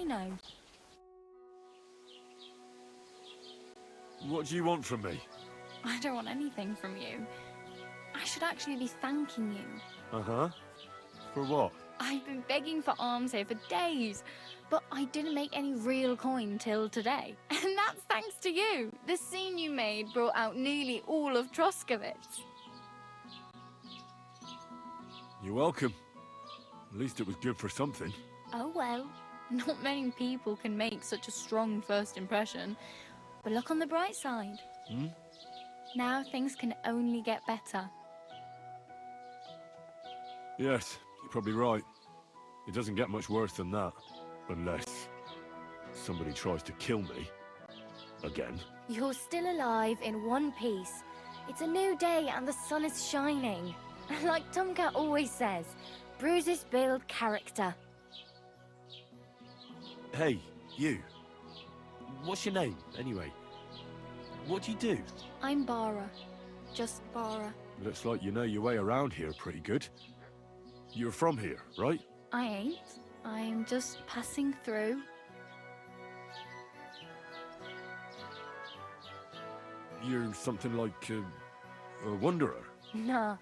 know. What do you want from me? I don't want anything from you. I should actually be thanking you. Uh-huh. For what? I've been begging for alms here for days, but I didn't make any real coin till today. And that's thanks to you. The scene you made brought out nearly all of Troskowitz. You're welcome. At least it was good for something. Oh well, not many people can make such a strong first impression. But look on the bright side. Now things can only get better. Yes, you're probably right. It doesn't get much worse than that. Unless somebody tries to kill me. Again. You're still alive in one piece. It's a new day and the sun is shining. Like Tomcat always says, bruises build character. Hey, you. What's your name, anyway? What do you do? I'm Bara. Just Bara. Looks like you know your way around here pretty good. You're from here, right? I ain't. I'm just passing through. You're something like a wanderer. Nah,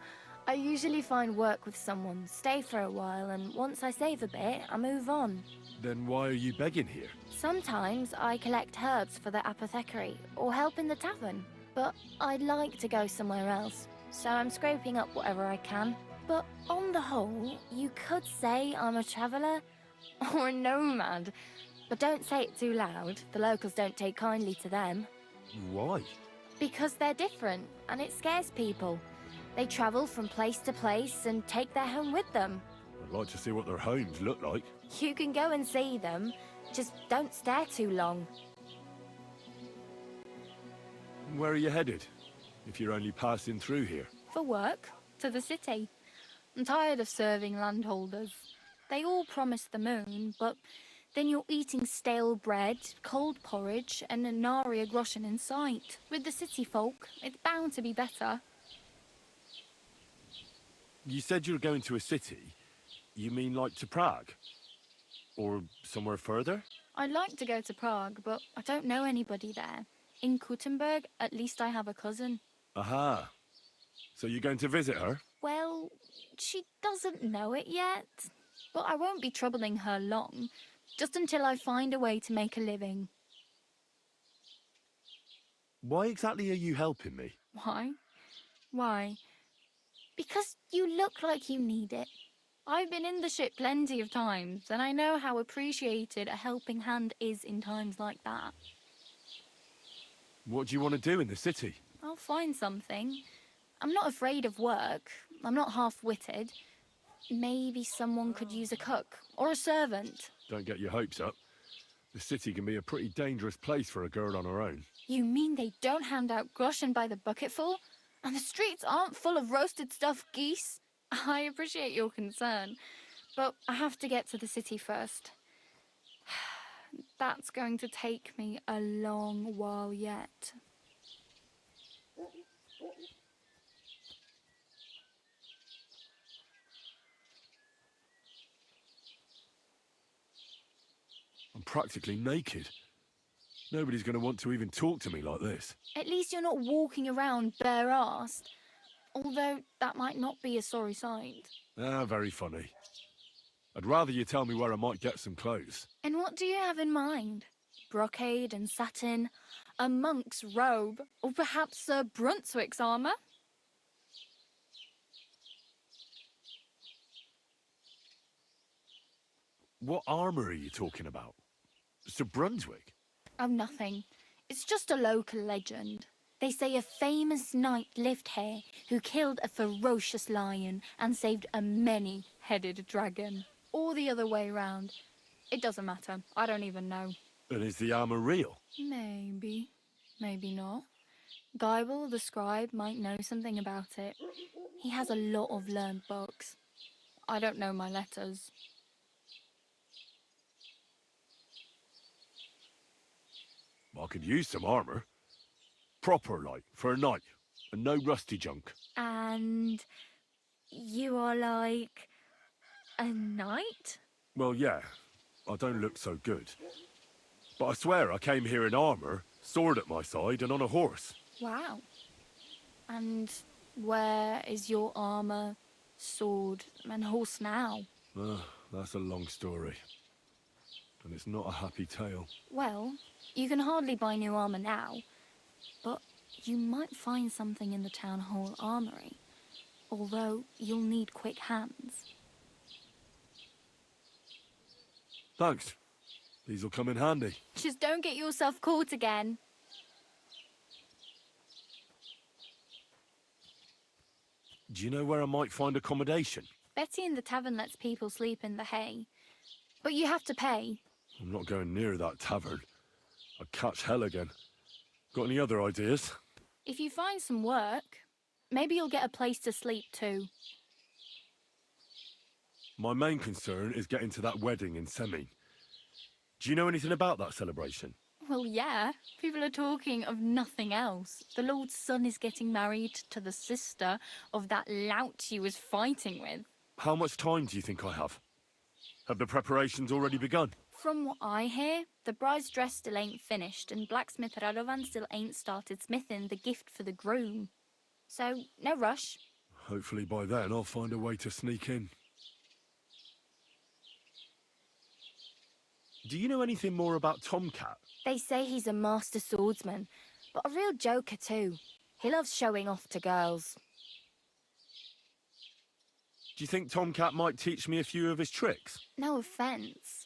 I usually find work with someone, stay for a while, and once I save a bit, I move on. Then why are you begging here? Sometimes I collect herbs for the apothecary, or help in the tavern. But I'd like to go somewhere else, so I'm scraping up whatever I can. But on the whole, you could say I'm a traveller, or a nomad. But don't say it too loud, the locals don't take kindly to them. Why? Because they're different, and it scares people. They travel from place to place and take their home with them. I'd like to see what their homes look like. You can go and see them, just don't stare too long. Where are you headed? If you're only passing through here. For work, to the city. I'm tired of serving landholders. They all promise the moon, but then you're eating stale bread, cold porridge, and a nary a groschen in sight. With the city folk, it's bound to be better. You said you were going to a city. You mean like to Prague? Or somewhere further? I'd like to go to Prague, but I don't know anybody there. In Kuttenberg, at least I have a cousin. Aha. So you're going to visit her? Well, she doesn't know it yet. But I won't be troubling her long, just until I find a way to make a living. Why exactly are you helping me? Why? Why? Because you look like you need it. I've been in the ship plenty of times, and I know how appreciated a helping hand is in times like that. What do you want to do in the city? I'll find something. I'm not afraid of work. I'm not half-witted. Maybe someone could use a cook, or a servant. Don't get your hopes up. The city can be a pretty dangerous place for a girl on her own. You mean they don't hand out groschen by the bucketful? And the streets aren't full of roasted stuffed geese? I appreciate your concern, but I have to get to the city first. That's going to take me a long while yet. I'm practically naked. Nobody's going to want to even talk to me like this. At least you're not walking around bare-assed. Although that might not be a sorry sight. Ah, very funny. I'd rather you tell me where I might get some clothes. And what do you have in mind? Brocade and satin? A monk's robe? Or perhaps Sir Brunswick's armour? What armour are you talking about? Sir Brunswick? Oh, nothing. It's just a local legend. They say a famous knight lived here who killed a ferocious lion and saved a many-headed dragon. Or the other way round. It doesn't matter. I don't even know. And is the armour real? Maybe. Maybe not. Geibel, the scribe, might know something about it. He has a lot of learned books. I don't know my letters. I could use some armour. Proper, like, for a knight. And no rusty junk. And you are like a knight? Well, yeah. I don't look so good. But I swear I came here in armor, sword at my side, and on a horse. Wow. And where is your armor, sword, and horse now? That's a long story. And it's not a happy tale. Well, you can hardly buy new armor now, but you might find something in the town hall armory. Although you'll need quick hands. Thanks. These'll come in handy. Just don't get yourself caught again. Do you know where I might find accommodation? Betty in the tavern lets people sleep in the hay. But you have to pay. I'm not going near that tavern. I'd catch hell again. Got any other ideas? If you find some work, maybe you'll get a place to sleep too. My main concern is getting to that wedding in Semine. Do you know anything about that celebration? Well, yeah. People are talking of nothing else. The Lord's son is getting married to the sister of that lout he was fighting with. How much time do you think I have? Have the preparations already begun? From what I hear, the bride's dress still ain't finished, and blacksmith Radovan still ain't started smithing the gift for the groom. So, no rush. Hopefully by then I'll find a way to sneak in. Do you know anything more about Tomcat? They say he's a master swordsman, but a real joker too. He loves showing off to girls. Do you think Tomcat might teach me a few of his tricks? No offence,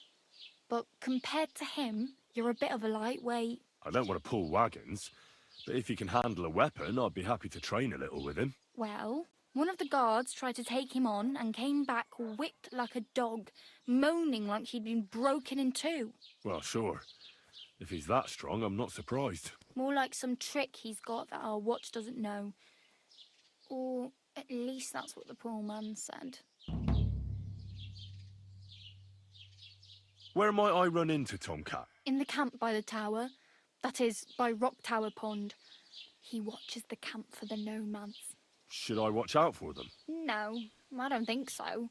but compared to him, you're a bit of a lightweight. I don't want to pull wagons, but if he can handle a weapon, I'd be happy to train a little with him. Well, one of the guards tried to take him on and came back whipped like a dog, moaning like he'd been broken in two. Well, sure. If he's that strong, I'm not surprised. More like some trick he's got that our watch doesn't know. Or at least that's what the poor man said. Where might I run into Tomcat? In the camp by the tower. That is, by Rock Tower Pond. He watches the camp for the nomads. Should I watch out for them? No, I don't think so.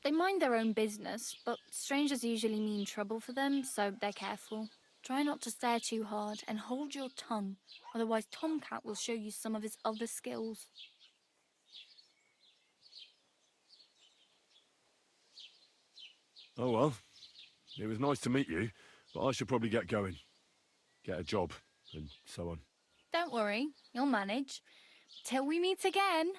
They mind their own business, but strangers usually mean trouble for them, so they're careful. Try not to stare too hard and hold your tongue, otherwise Tomcat will show you some of his other skills. Oh well, it was nice to meet you, but I should probably get going. Get a job, and so on. Don't worry, you'll manage. Till we meet again.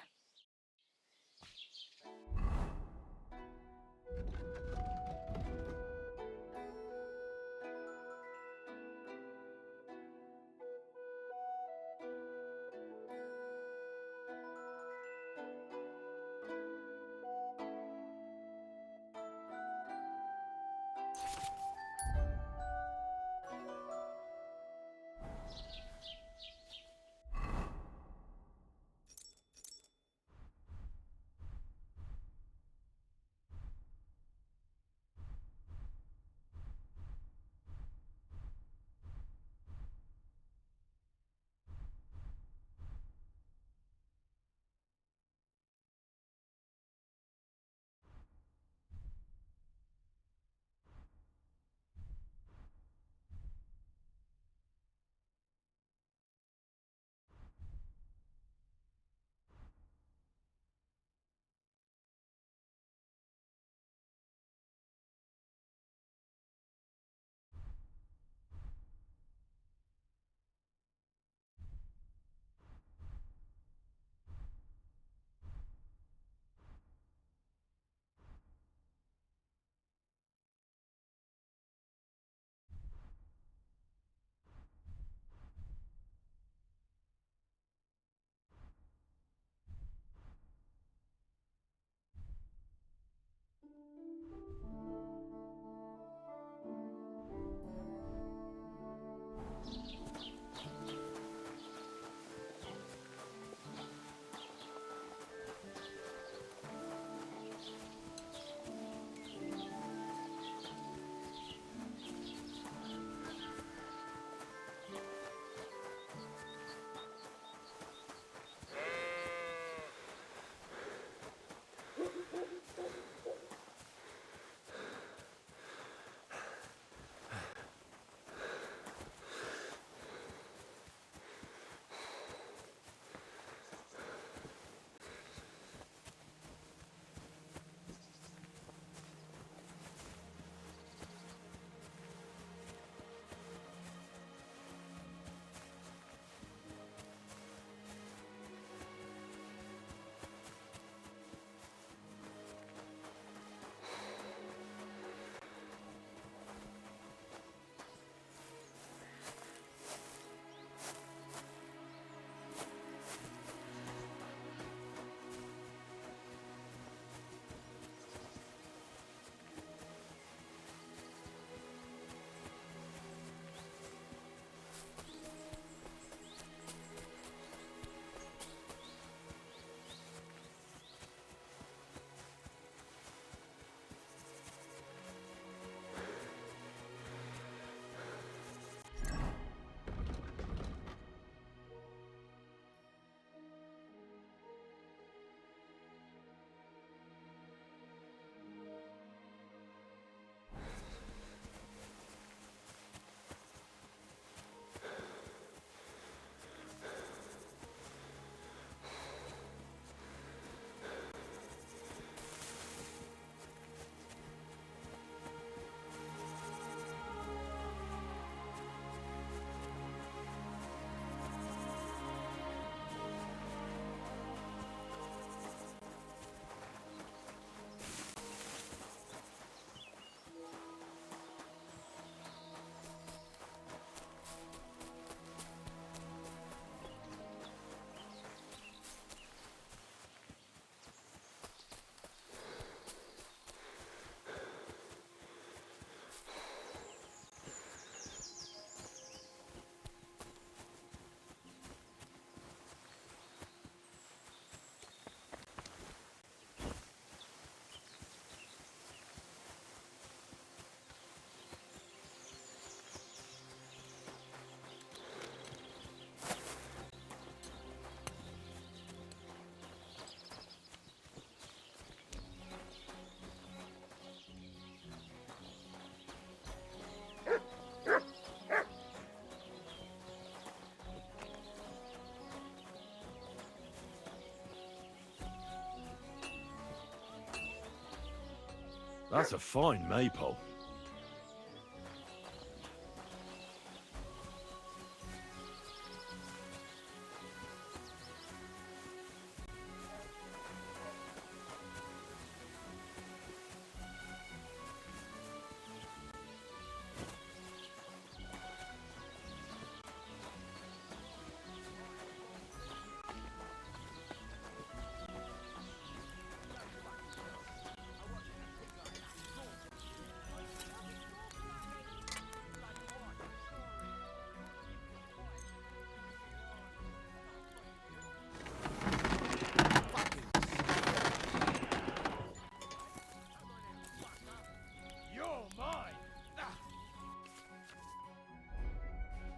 That's a fine maypole.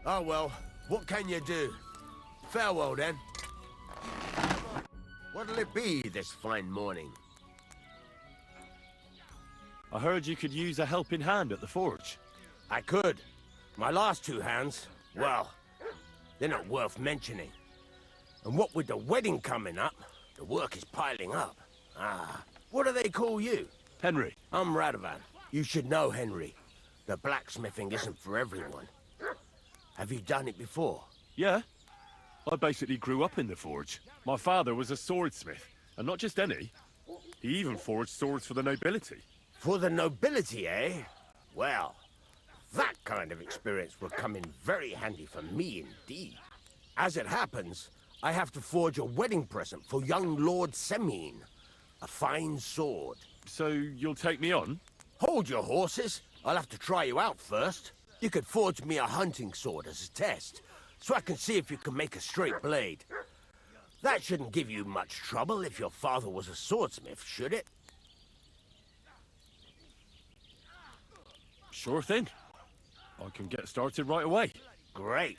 Oh well, what can you do? Farewell then. What'll it be this fine morning? I heard you could use a helping hand at the forge. I could. My last two hands, well, they're not worth mentioning. And what with the wedding coming up, the work is piling up. Ah, what do they call you? Henry. I'm Radovan. You should know Henry. The blacksmithing isn't for everyone. Have you done it before? Yeah. I basically grew up in the forge. My father was a swordsmith, and not just any. He even forged swords for the nobility. For the nobility, eh? Well, that kind of experience will come in very handy for me indeed. As it happens, I have to forge a wedding present for young Lord Semine. A fine sword. So you'll take me on? Hold your horses. I'll have to try you out first. You could forge me a hunting sword as a test, so I can see if you can make a straight blade. That shouldn't give you much trouble if your father was a swordsmith, should it? Sure thing. I can get started right away. Great.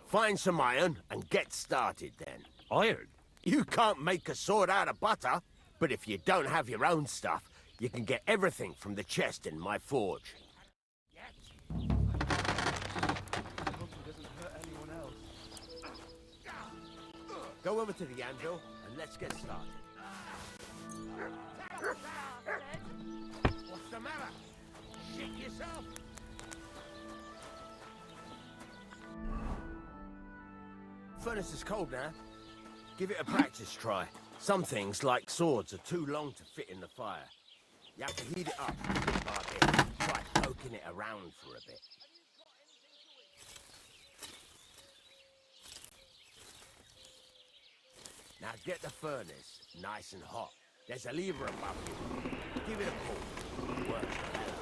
Find some iron and get started then. Iron? You can't make a sword out of butter, but if you don't have your own stuff, you can get everything from the chest in my forge. Go over to the anvil and let's get started. What's the matter? Shit yourself? Furnace is cold now. Give it a practice try. Some things, like swords, are too long to fit in the fire. You have to heat it up bit by bit. Try poking it around for a bit. Now get the furnace nice and hot. There's a lever above you. Give it a pull. It works better.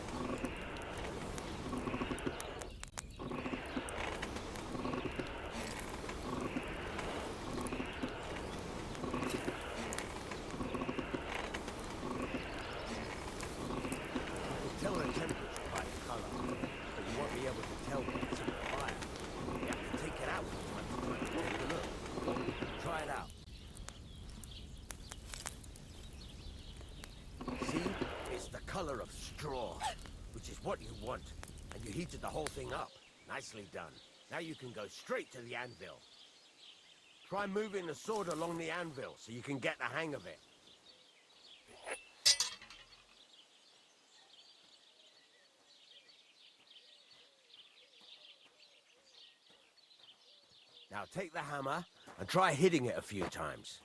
Tell the temperature by the color, but you won't be able to tell when it's in the fire. You have to take it out from time to time to take a look. Try it out. See? It's the color of straw, which is what you want. And you heated the whole thing up. Nicely done. Now you can go straight to the anvil. Try moving the sword along the anvil so you can get the hang of it. Now take the hammer and try hitting it a few times.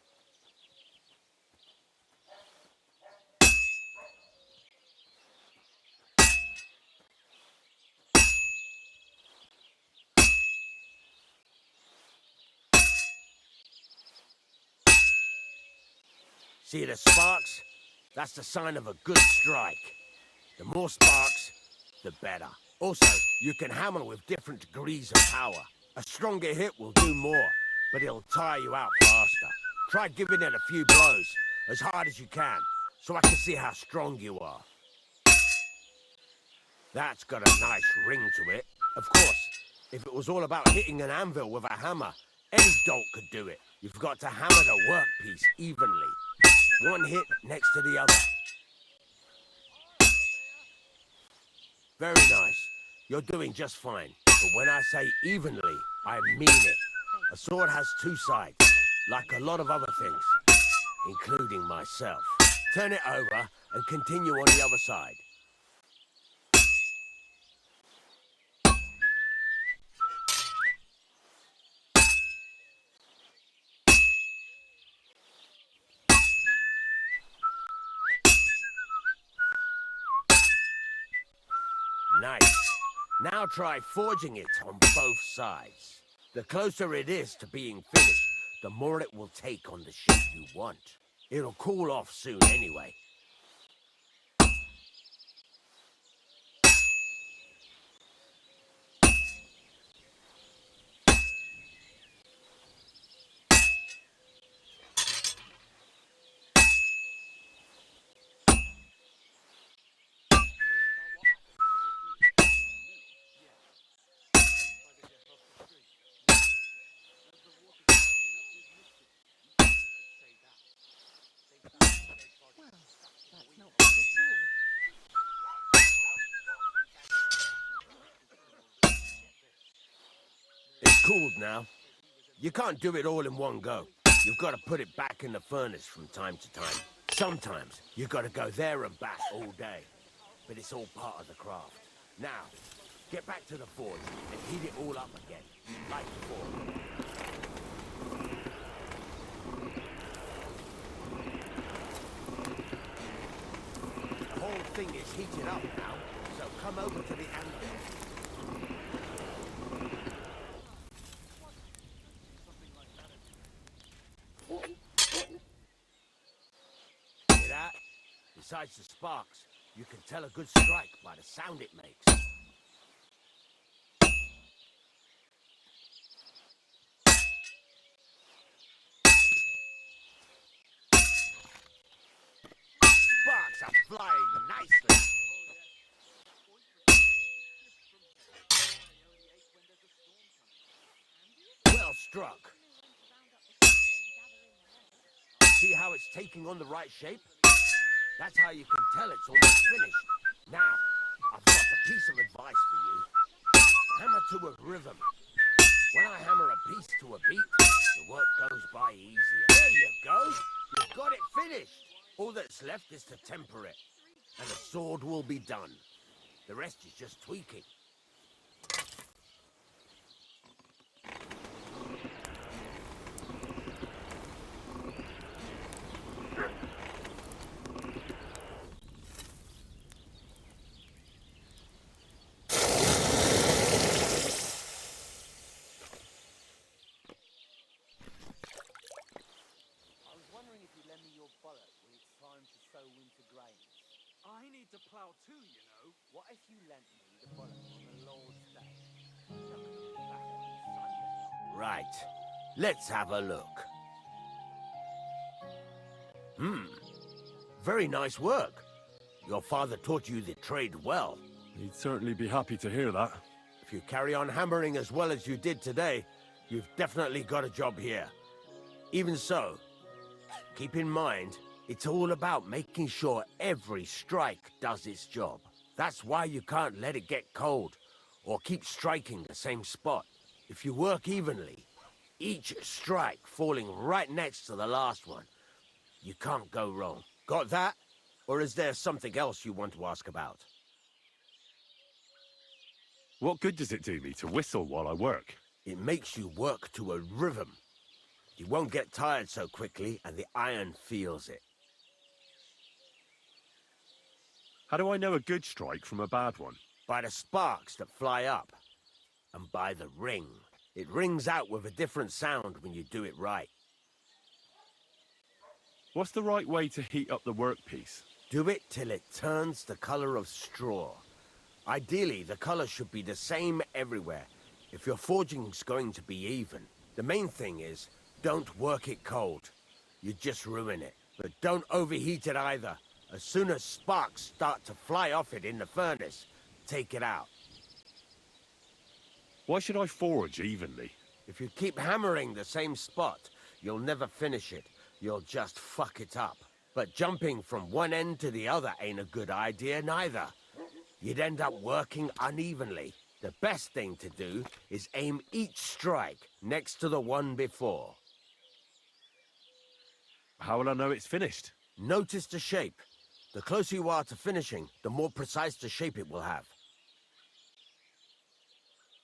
See the sparks? That's the sign of a good strike. The more sparks, the better. Also, you can hammer with different degrees of power. A stronger hit will do more, but it'll tire you out faster. Try giving it a few blows, as hard as you can, so I can see how strong you are. That's got a nice ring to it. Of course, if it was all about hitting an anvil with a hammer, any dolt could do it. You've got to hammer the workpiece evenly. One hit next to the other. Very nice. You're doing just fine. But when I say evenly, I mean it. A sword has two sides, like a lot of other things, including myself. Turn it over and continue on the other side. Nice. Now try forging it on both sides. The closer it is to being finished, the more it will take on the shape you want. It'll cool off soon anyway. It's cooled now. You can't do it all in one go. You've got to put it back in the furnace from time to time. Sometimes you've got to go there and back all day. But it's all part of the craft. Now, get back to the forge and heat it all up again, like before. The whole thing is heated up now, so come over to the anvil. Hear that? Besides the sparks, you can tell a good strike by the sound it makes. Sparks are flying nicely. Well struck. See how it's taking on the right shape? That's how you can tell it's almost finished. Now, I've got a piece of advice for you. Hammer to a rhythm. When I hammer a piece to a beat, the work goes by easier. There you go. You've got it finished. All that's left is to temper it, and the sword will be done. The rest is just tweaking. I need to plough too, you know. What if you lent me the bullet on the Lord's Day? Back on Sunday. Right. Let's have a look. Very nice work. Your father taught you the trade well. He'd certainly be happy to hear that. If you carry on hammering as well as you did today, you've definitely got a job here. Even so, keep in mind, it's all about making sure every strike does its job. That's why you can't let it get cold, or keep striking the same spot. If you work evenly, each strike falling right next to the last one, you can't go wrong. Got that? Or is there something else you want to ask about? What good does it do me to whistle while I work? It makes you work to a rhythm. You won't get tired so quickly, and the iron feels it. How do I know a good strike from a bad one? By the sparks that fly up, and by the ring. It rings out with a different sound when you do it right. What's the right way to heat up the workpiece? Do it till it turns the color of straw. Ideally, the color should be the same everywhere, if your forging's going to be even. The main thing is, don't work it cold. You just ruin it. But don't overheat it either. As soon as sparks start to fly off it in the furnace, take it out. Why should I forge evenly? If you keep hammering the same spot, you'll never finish it. You'll just fuck it up. But jumping from one end to the other ain't a good idea neither. You'd end up working unevenly. The best thing to do is aim each strike next to the one before. How will I know it's finished? Notice the shape. The closer you are to finishing, the more precise the shape it will have.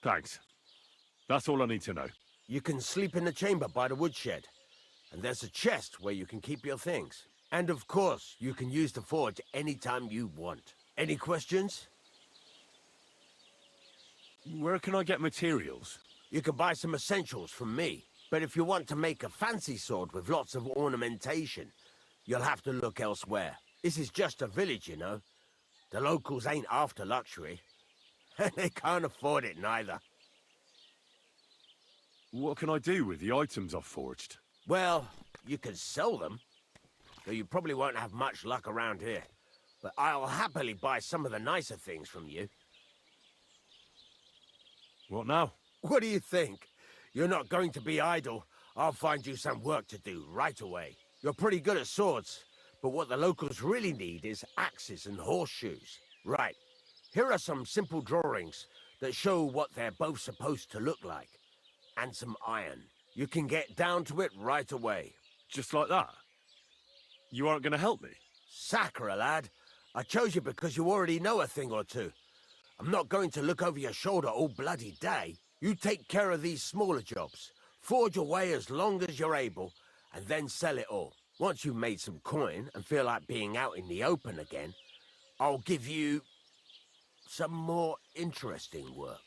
Thanks. That's all I need to know. You can sleep in the chamber by the woodshed. And there's a chest where you can keep your things. And of course, you can use the forge anytime you want. Any questions? Where can I get materials? You can buy some essentials from me, but if you want to make a fancy sword with lots of ornamentation, you'll have to look elsewhere. This is just a village, you know. The locals ain't after luxury. They can't afford it neither. What can I do with the items I've forged? Well, you can sell them, though you probably won't have much luck around here. But I'll happily buy some of the nicer things from you. What now? What do you think? You're not going to be idle. I'll find you some work to do right away. You're pretty good at swords, but what the locals really need is axes and horseshoes. Right. Here are some simple drawings that show what they're both supposed to look like. And some iron. You can get down to it right away. Just like that? You aren't going to help me? Sacre, lad. I chose you because you already know a thing or two. I'm not going to look over your shoulder all bloody day. You take care of these smaller jobs. Forge away as long as you're able, and then sell it all. Once you've made some coin and feel like being out in the open again, I'll give you some more interesting work.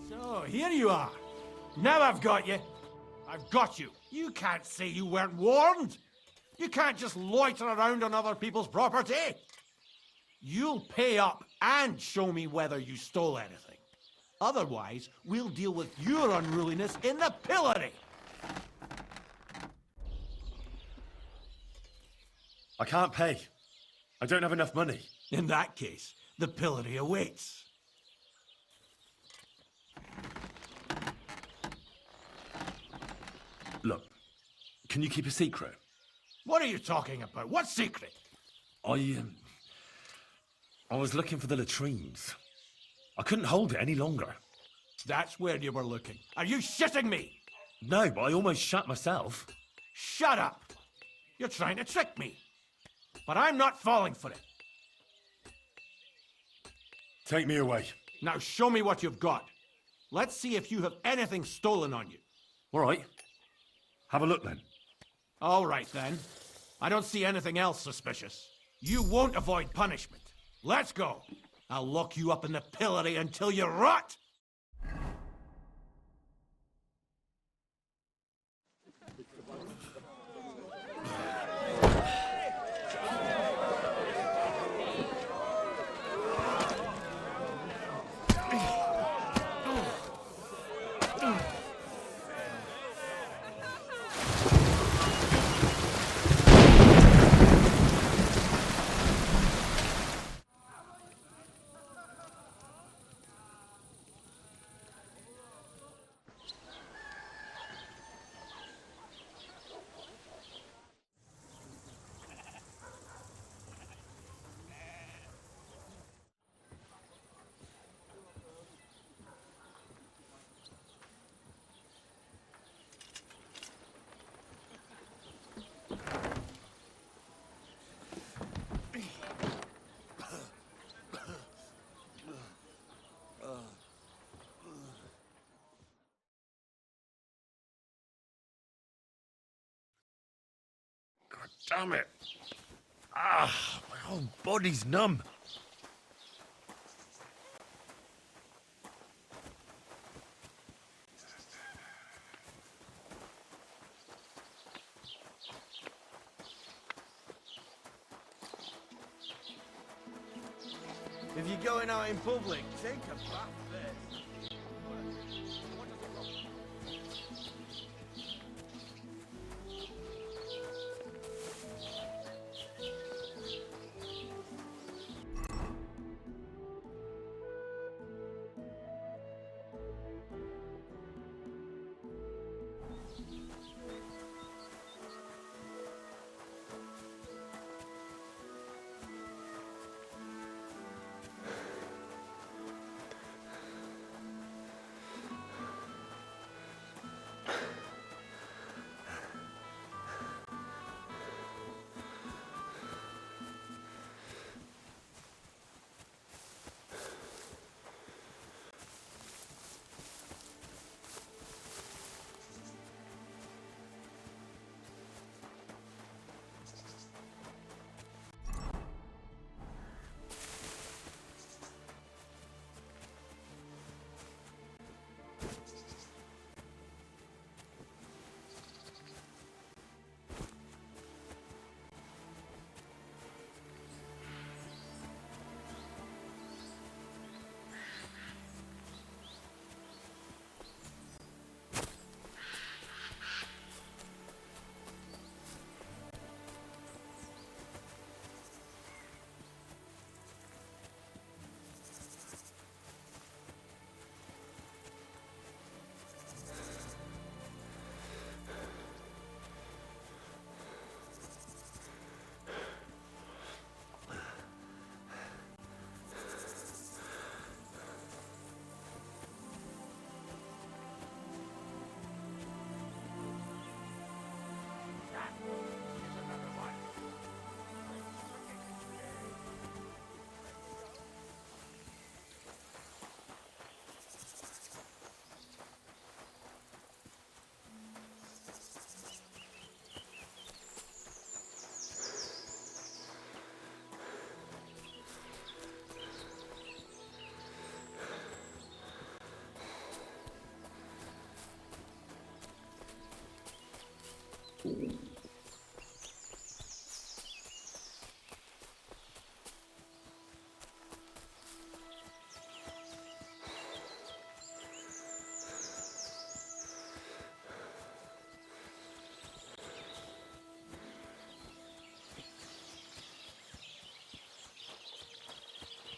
So, here you are. Now I've got you. I've got you. You can't say you weren't warned. You can't just loiter around on other people's property. You'll pay up and show me whether you stole anything. Otherwise, we'll deal with your unruliness in the pillory. I can't pay. I don't have enough money. In that case, the pillory awaits. Look, can you keep a secret? What are you talking about? What secret? I was looking for the latrines. I couldn't hold it any longer. That's where you were looking. Are you shitting me? No, but I almost shat myself. Shut up! You're trying to trick me. But I'm not falling for it. Take me away. Now show me what you've got. Let's see if you have anything stolen on you. All right. Have a look then. All right then. I don't see anything else suspicious. You won't avoid punishment. Let's go. I'll lock you up in the pillory until you rot. Damn it. Ah, my whole body's numb. If you're going out in public, take a bath first.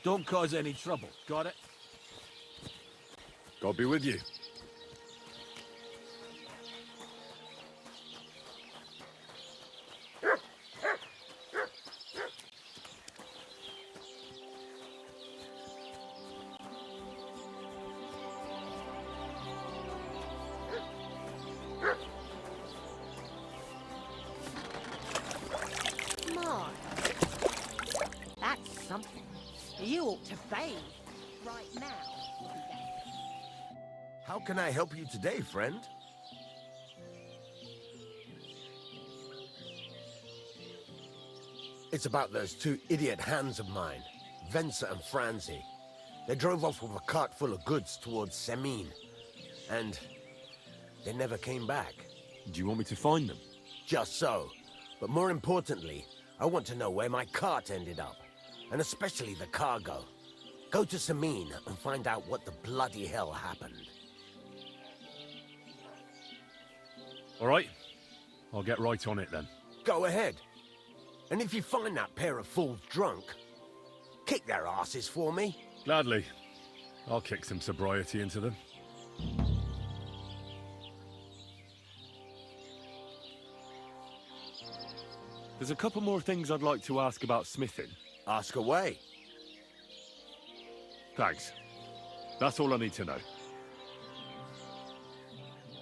Don't cause any trouble, got it? God be with you. My, that's something. You ought to bathe right now. How can I help you today, friend? It's about those two idiot hands of mine, Venser and Franzi. They drove off with a cart full of goods towards Semin, and they never came back. Do you want me to find them? Just so. But more importantly, I want to know where my cart ended up, and especially the cargo. Go to Semin and find out what the bloody hell happened. All right. I'll get right on it then. Go ahead. And if you find that pair of fools drunk, kick their asses for me. Gladly. I'll kick some sobriety into them. There's a couple more things I'd like to ask about smithing. Ask away. Thanks. That's all I need to know.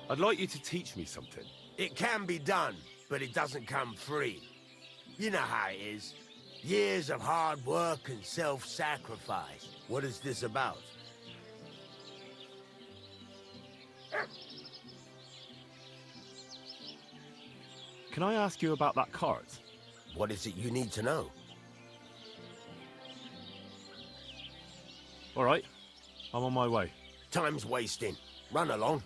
I'd like you to teach me something. It can be done, but it doesn't come free. You know how it is. Years of hard work and self-sacrifice. What is this about? Can I ask you about that cart? What is it you need to know? All right. I'm on my way. Time's wasting. Run along.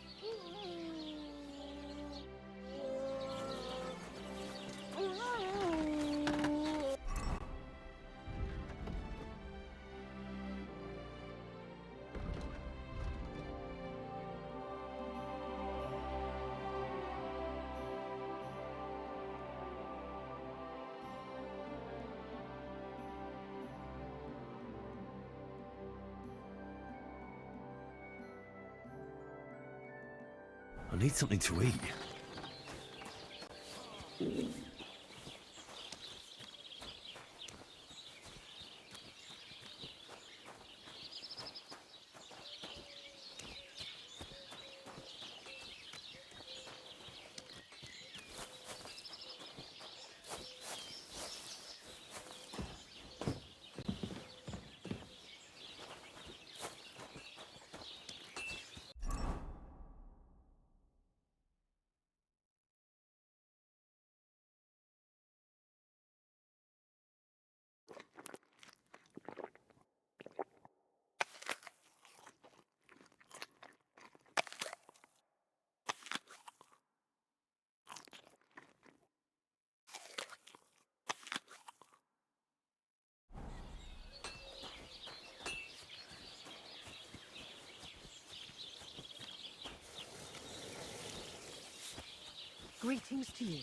I need something to eat. Greetings to you.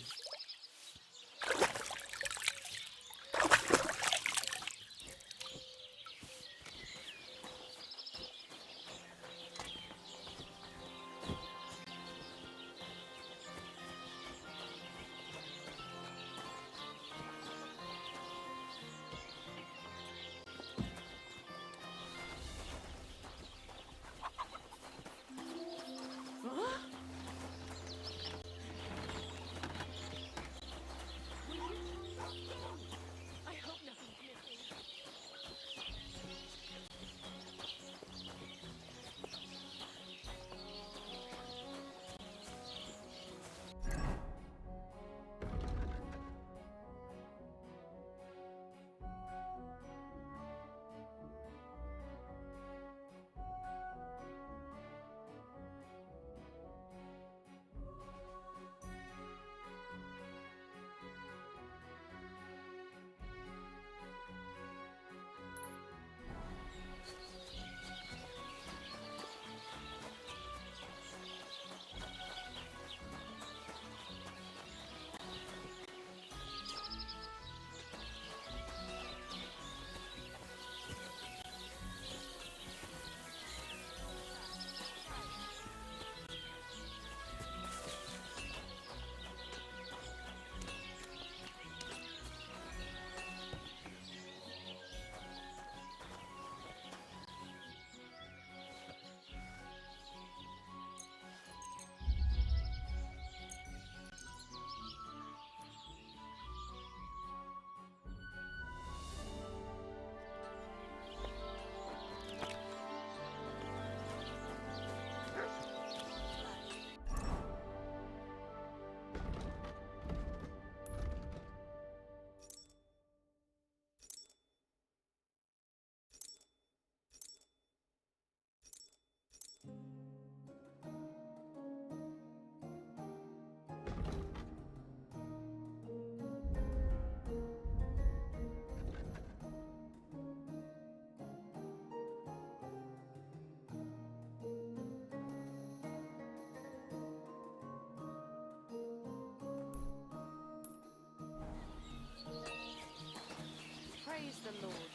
the Lord.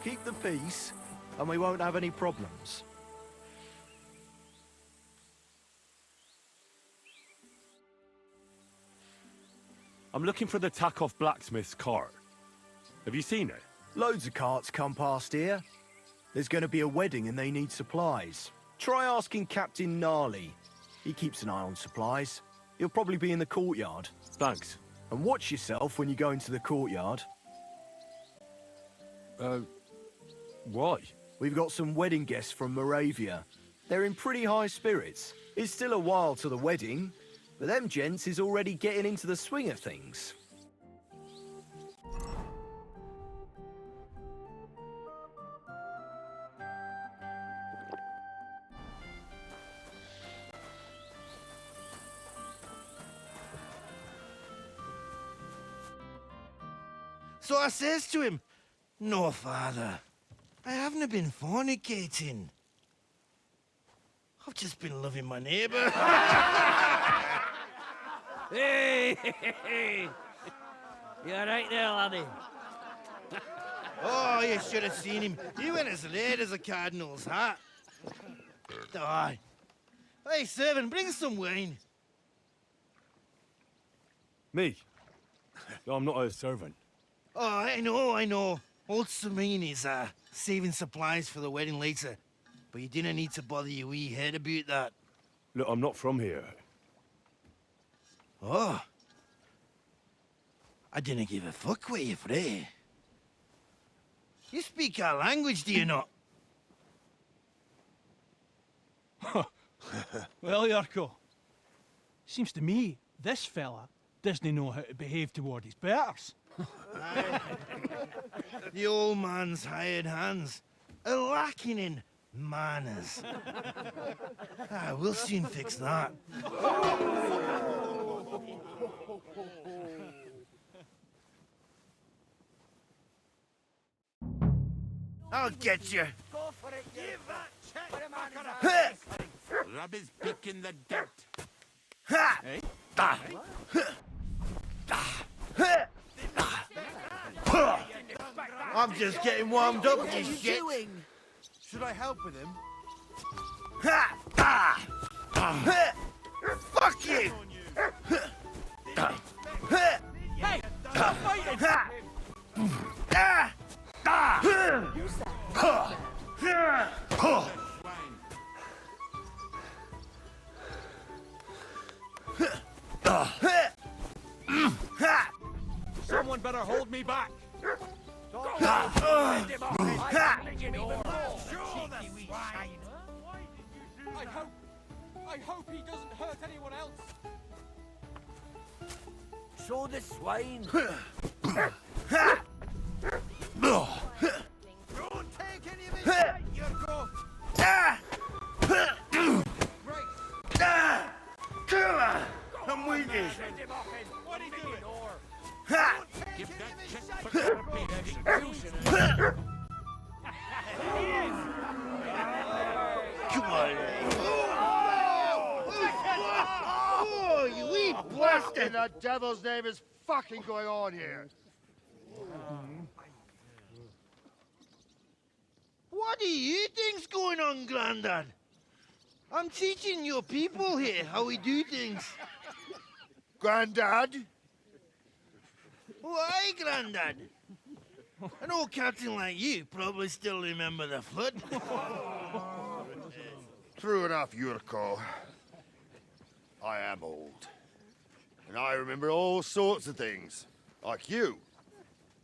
Keep the peace, and we won't have any problems. I'm looking for the Takeoff blacksmith's cart. Have you seen it? Loads of carts come past here. There's going to be a wedding and they need supplies. Try asking Captain Gnarly. He keeps an eye on supplies. He'll probably be in the courtyard. Thanks. And watch yourself when you go into the courtyard. Why? We've got some wedding guests from Moravia. They're in pretty high spirits. It's still a while to the wedding, but them gents is already getting into the swing of things. So I says to him, "No, father, I haven't been fornicating. I've just been loving my neighbour." Hey! You alright there, laddie? Oh, you should have seen him. He went as red as a cardinal's hat. Aye. Hey, servant, bring some wine. Me? No, I'm not a servant. Oh, I know. Old Samine is saving supplies for the wedding later. But you didn't need to bother your wee head about that. Look, I'm not from here. Oh. I didn't give a fuck what you fray. You speak our language, do you not? Well, Yarko, seems to me this fella doesn't know how to behave toward his betters. The old man's hired hands are lacking in manners. We'll soon fix that. I'll get you. Go for it, give that check! Rub his beak in the dirt. I'm just getting warmed up, you shit. Should I help with him? Fuck you! Hey, stop fighting! Someone better hold me back. I hope he doesn't hurt anyone else. Show the swine! Don't take any of his shit, Yurko! I'm with you. What are you doing? Give that check for therapy execution. Come on. Oh, you wee What in the devil's name is fucking going on here? What do you think's going on, Grandad? I'm teaching your people here how we do things. Grandad? Why, Grandad? An old captain like you probably still remember the flood. True enough, Yurko. I am old. And I remember all sorts of things. Like you.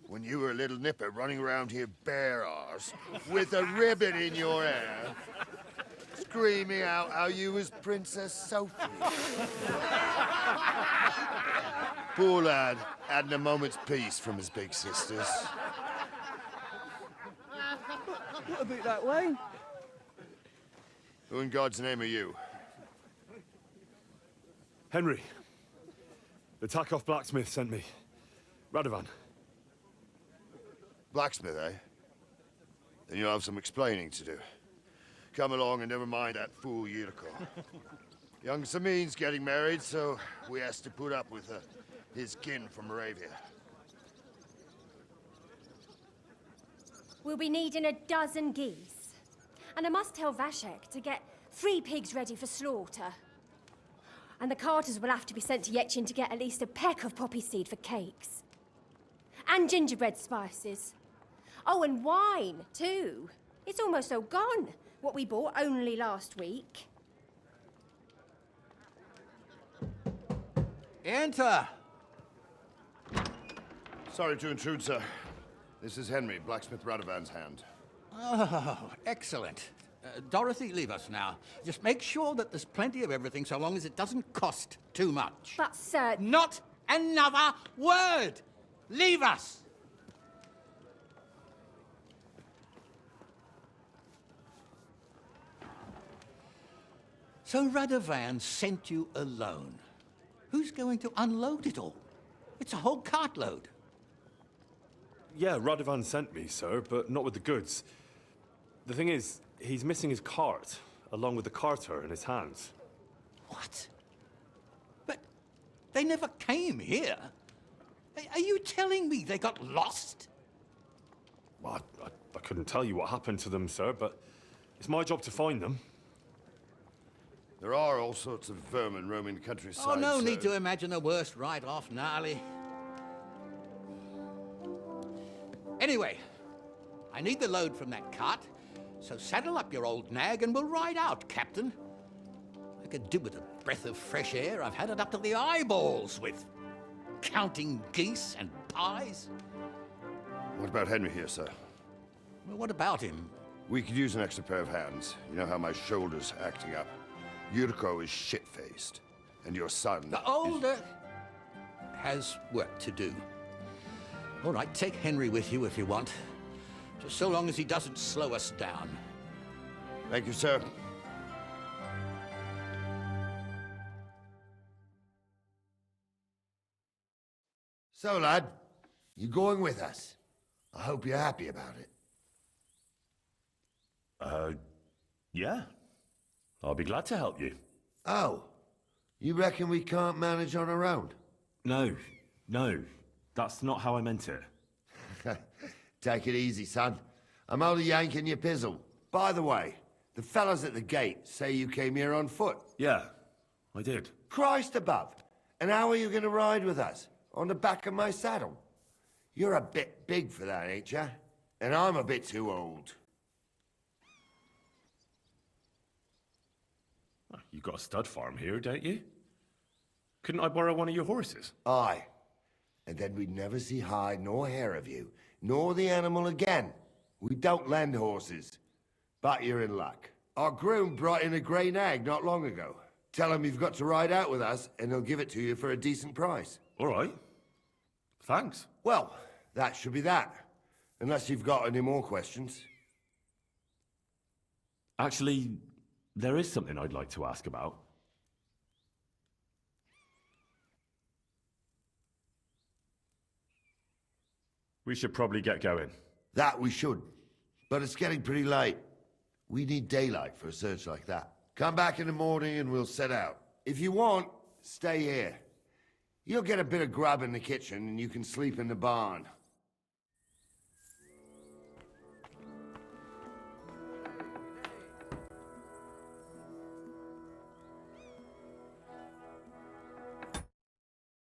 When you were a little nipper running around here bare arse, with a ribbon in your hair, screaming out how you was Princess Sophie. Poor lad, hadn't a moment's peace from his big sisters. What about that wine? Who in God's name are you? Henry. The Takeoff blacksmith sent me. Radovan. Blacksmith, eh? Then you'll have some explaining to do. Come along and never mind that fool Yurko. Young Samin's getting married, so we has to put up with his kin from Moravia. We'll be needing a dozen geese. And I must tell Vashek to get 3 pigs ready for slaughter. And the carters will have to be sent to Yetchin to get at least a peck of poppy seed for cakes. And gingerbread spices. Oh, and wine, too. It's almost all gone, what we bought only last week. Enter! Sorry to intrude, sir. This is Henry, Blacksmith Radovan's hand. Oh, excellent. Dorothy, leave us now. Just make sure that there's plenty of everything so long as it doesn't cost too much. But, sir... Not another word! Leave us! So Radovan sent you alone. Who's going to unload it all? It's a whole cartload. Yeah, Radovan sent me, sir, but not with the goods. The thing is, he's missing his cart, along with the carter in his hands. What? But they never came here. Are you telling me they got lost? Well, I couldn't tell you what happened to them, sir, but it's my job to find them. There are all sorts of vermin roaming the countryside. Oh, no sir. need to imagine the worst right off, gnarly. Anyway, I need the load from that cart, so saddle up your old nag and we'll ride out, Captain. I could do with a breath of fresh air. I've had it up to the eyeballs with counting geese and pies. What about Henry here, sir? Well, what about him? We could use an extra pair of hands. You know how my shoulder's acting up. Yuriko is shit-faced, and your son... The older has work to do. All right, take Henry with you if you want. Just so long as he doesn't slow us down. Thank you, sir. So, lad, you going with us? I hope you're happy about it. Yeah. I'll be glad to help you. Oh, you reckon we can't manage on our own? No. That's not how I meant it. Take it easy, son. I'm only yanking your pizzle. By the way, the fellas at the gate say you came here on foot. Yeah, I did. Christ above. And how are you going to ride with us? On the back of my saddle? You're a bit big for that, ain't ya? And I'm a bit too old. You got a stud farm here, don't you? Couldn't I borrow one of your horses? Aye. And then we'd never see hide nor hair of you, nor the animal again. We don't lend horses. But you're in luck. Our groom brought in a grey nag not long ago. Tell him you've got to ride out with us, and he'll give it to you for a decent price. All right. Thanks. Well, that should be that. Unless you've got any more questions. Actually, there is something I'd like to ask about. We should probably get going. That we should. But it's getting pretty late. We need daylight for a search like that. Come back in the morning and we'll set out. If you want, stay here. You'll get a bit of grub in the kitchen and you can sleep in the barn.